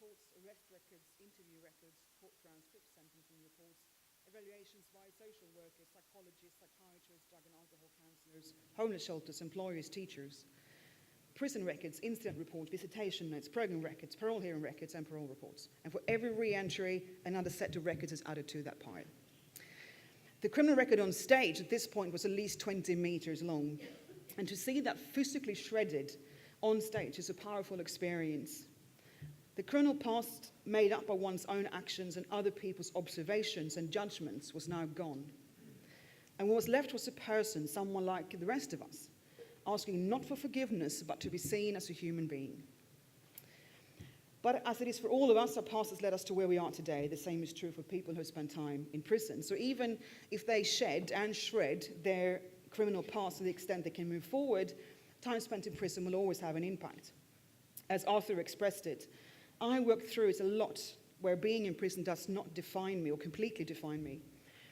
reports, arrest records, interview records, court transcripts, sentencing reports, evaluations by social workers, psychologists, psychiatrists, drug and alcohol counselors, homeless shelters, employers, teachers, prison records, incident reports, visitation notes, program records, parole hearing records, and parole reports. And for every re-entry, another set of records is added to that pile. The criminal record on stage at this point was at least 20 meters long. And to see that physically shredded on stage is a powerful experience. The criminal past, made up of one's own actions and other people's observations and judgments, was now gone. And what was left was a person, someone like the rest of us, asking not for forgiveness, but to be seen as a human being. But as it is for all of us, our past has led us to where we are today. The same is true for people who spend time in prison. So even if they shed and shred their criminal past to the extent they can move forward, time spent in prison will always have an impact. As Arthur expressed it, I worked through it a lot where being in prison does not define me or completely define me.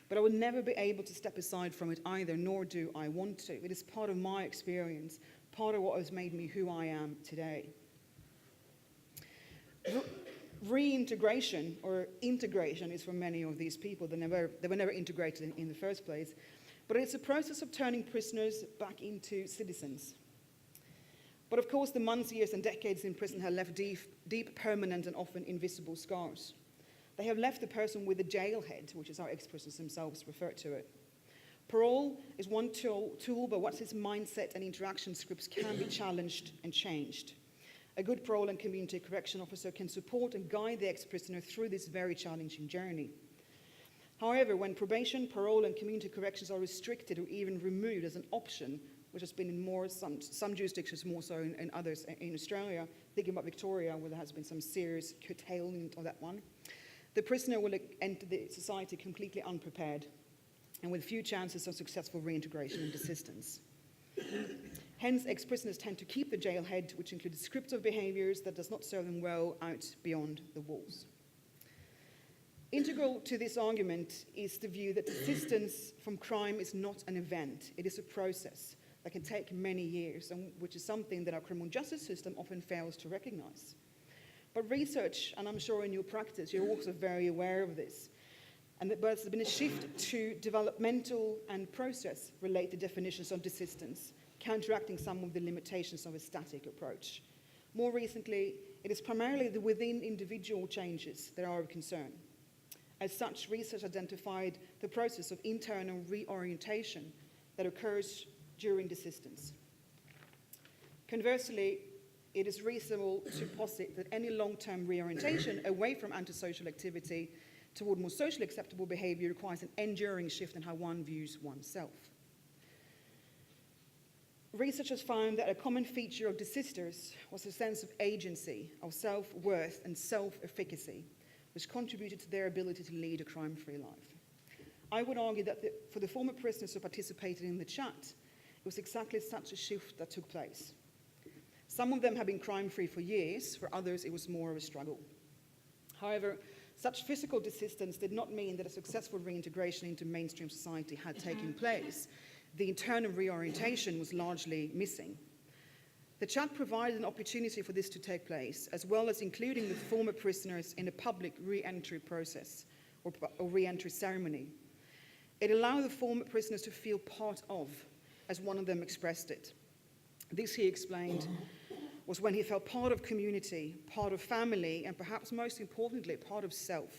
But I will never be able to step aside from it either, nor do I want to. It is part of my experience, part of what has made me who I am today. Reintegration or integration is for many of these people. They were never integrated in the first place. But it's a process of turning prisoners back into citizens. But of course, the months, years, and decades in prison have left deep, permanent, and often invisible scars. They have left the person with a jail head, which is how ex-prisoners themselves refer to it. Parole is one tool, but once its mindset and interaction scripts can be challenged and changed. A good parole and community correction officer can support and guide the ex-prisoner through this very challenging journey. However, when probation, parole, and community corrections are restricted or even removed as an option, which has been in some jurisdictions more so in others in Australia, thinking about Victoria, where there has been some serious curtailment of that one, the prisoner will enter the society completely unprepared and with few chances of successful reintegration and assistance. Hence, ex-prisoners tend to keep the jail head, which includes descriptive behaviours that does not serve them well out beyond the walls. Integral to this argument is the view that desistance from crime is not an event, it is a process that can take many years, and which is something that our criminal justice system often fails to recognise. But research, and I'm sure in your practice, you're also very aware of this, but there's been a shift to developmental and process-related definitions of desistance, counteracting some of the limitations of a static approach. More recently, it is primarily the within individual changes that are of concern. As such, research identified the process of internal reorientation that occurs during desistance. Conversely, it is reasonable to posit that any long-term reorientation away from antisocial activity toward more socially acceptable behaviour requires an enduring shift in how one views oneself. Research has found that a common feature of desisters was a sense of agency, of self-worth and self-efficacy, which contributed to their ability to lead a crime-free life. I would argue that for the former prisoners who participated in the chat, it was exactly such a shift that took place. Some of them have been crime-free for years, for others it was more of a struggle. However, such physical desistance did not mean that a successful reintegration into mainstream society had taken place. The internal reorientation was largely missing. The chat provided an opportunity for this to take place, as well as including the former prisoners in a public re-entry process or re-entry ceremony. It allowed the former prisoners to feel part of, as one of them expressed it. This, he explained, was when he felt part of community, part of family, and perhaps most importantly, part of self.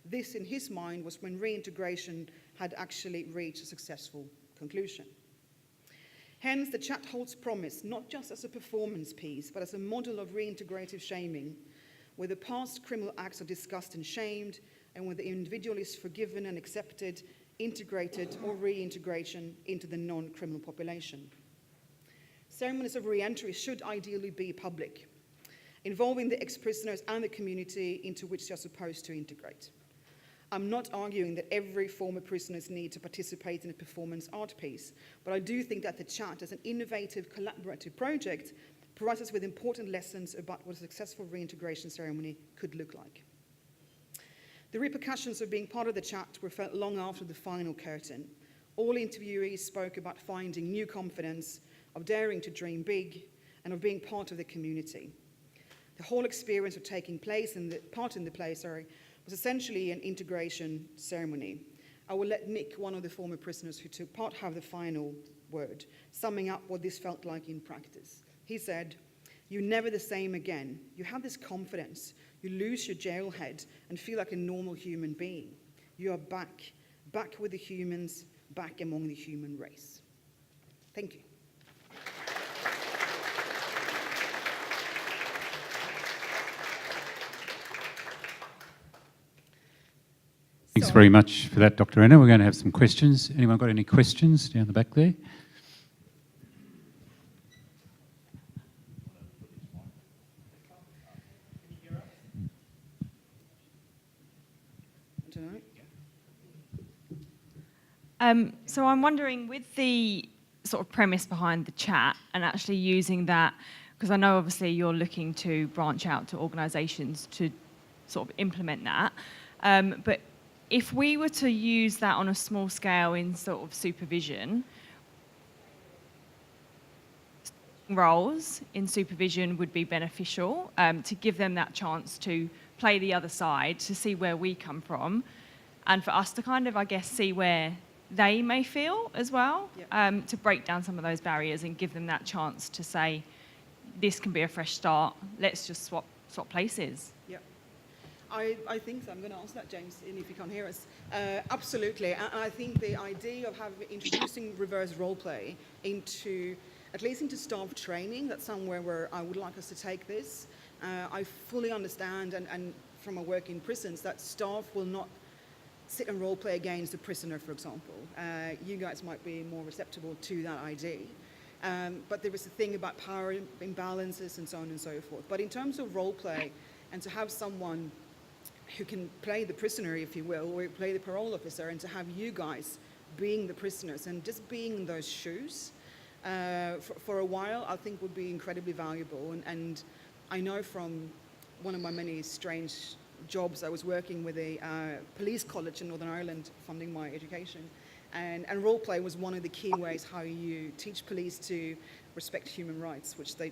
This, in his mind, was when reintegration had actually reached a successful conclusion. Hence, the chat holds promise, not just as a performance piece, but as a model of reintegrative shaming, where the past criminal acts are discussed and shamed, and where the individual is forgiven and accepted, integrated or reintegration into the non-criminal population. Ceremonies of re-entry should ideally be public, involving the ex-prisoners and the community into which they are supposed to integrate. I'm not arguing that every former prisoners need to participate in a performance art piece, but I do think that the chat, as an innovative collaborative project, provides us with important lessons about what a successful reintegration ceremony could look like. The repercussions of being part of the chat were felt long after the final curtain. All interviewees spoke about finding new confidence, of daring to dream big, and of being part of the community. The whole experience of taking part in the play, was essentially an integration ceremony. I will let Nick, one of the former prisoners who took part, have the final word, summing up what this felt like in practice. He said, "You're never the same again. You have this confidence. You lose your jail head and feel like a normal human being. You are back with the humans, back among the human race." Thank you. Thanks very much for that, Dr. Anna. We're going to have some questions. Anyone got any questions down the back there? So I'm wondering, with the sort of premise behind the chat and actually using that, because I know obviously you're looking to branch out to organisations to sort of implement that, but if we were to use that on a small scale in sort of supervision, roles in supervision would be beneficial to give them that chance to play the other side, to see where we come from, and for us to kind of, I guess, see where they may feel as well, to break down some of those barriers and give them that chance to say, this can be a fresh start, let's just swap places. Yeah. I think so. I'm going to answer that, James, and if you can't hear us. Absolutely. And I think the idea of introducing reverse role play at least into staff training, that's somewhere where I would like us to take this. I fully understand, and from my work in prisons, that staff will not sit and role play against a prisoner, for example. You guys might be more receptive to that idea. But there is a thing about power imbalances and so on and so forth. But in terms of role play, and to have someone who can play the prisoner, if you will, or play the parole officer, and to have you guys being the prisoners and just being in those shoes for a while, I think would be incredibly valuable. And I know from one of my many strange jobs, I was working with a police college in Northern Ireland, funding my education. And role play was one of the key ways how you teach police to respect human rights, which they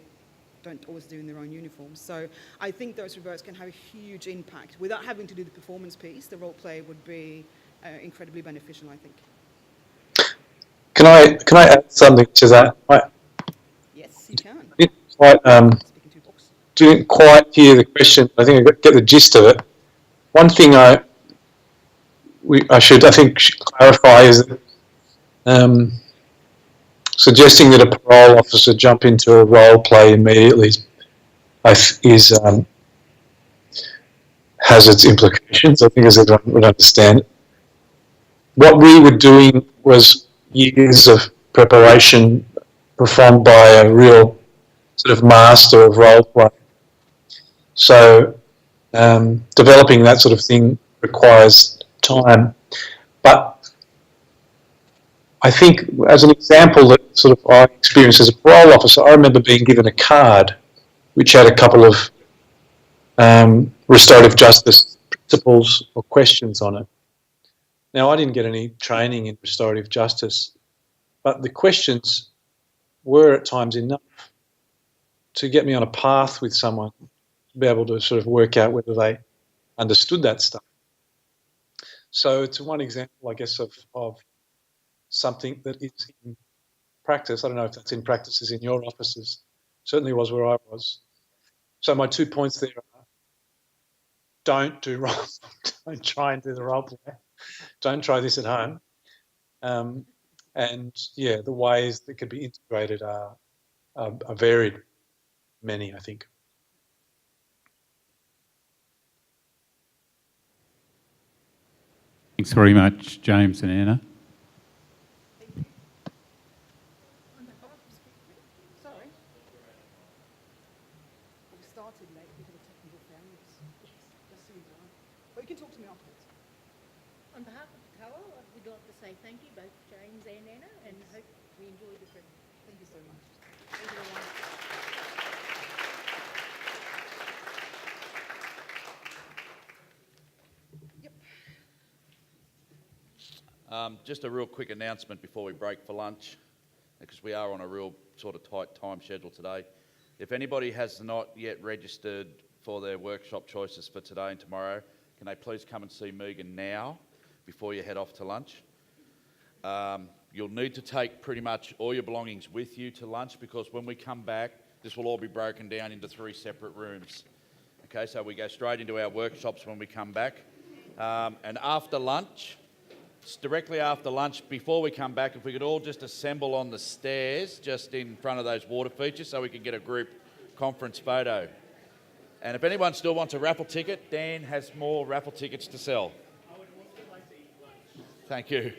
don't always do in their own uniforms. So I think those reverts can have a huge impact. Without having to do the performance piece, the role play would be incredibly beneficial, I think. Can I add something to that? Yes, you can. Didn't quite hear the question. I think I get the gist of it. One thing I should clarify is that suggesting that a parole officer jump into a role play immediately has its implications. I think, as everyone would understand. What we were doing was years of preparation performed by a real sort of master of role play. So developing that sort of thing requires time. But I think, as an example that sort of I experienced as a parole officer, I remember being given a card which had a couple of restorative justice principles or questions on it. Now, I didn't get any training in restorative justice, but the questions were at times enough to get me on a path with someone to be able to sort of work out whether they understood that stuff. So it's one example, I guess, of something that is in practice. I don't know if that's in practices in your offices. Certainly was where I was. So my 2 points there are: don't try and do the role play. Don't try this at home. And yeah, the ways that could be integrated are varied, many, I think. Thanks very much, James and Anna. Sorry. We started late because of technical failures. Just so you know. But you can talk to me afterwards. On behalf of the tower, we'd like to say thank you both James and Anna, and hope we enjoyed the trip. Thank you so much. Thank you very much. Just a real quick announcement before we break for lunch, because we are on a real sort of tight time schedule today. If anybody has not yet registered for their workshop choices for today and tomorrow, can they please come and see Megan now before you head off to lunch? You'll need to take pretty much all your belongings with you to lunch, because when we come back, this will all be broken down into 3 separate rooms. Okay, so we go straight into our workshops when we come back. And after lunch, directly after lunch, before we come back, if we could all just assemble on the stairs just in front of those water features so we can get a group conference photo. And if anyone still wants a raffle ticket, Dan has more raffle tickets to sell. Thank you.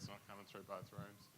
not coming through both rooms.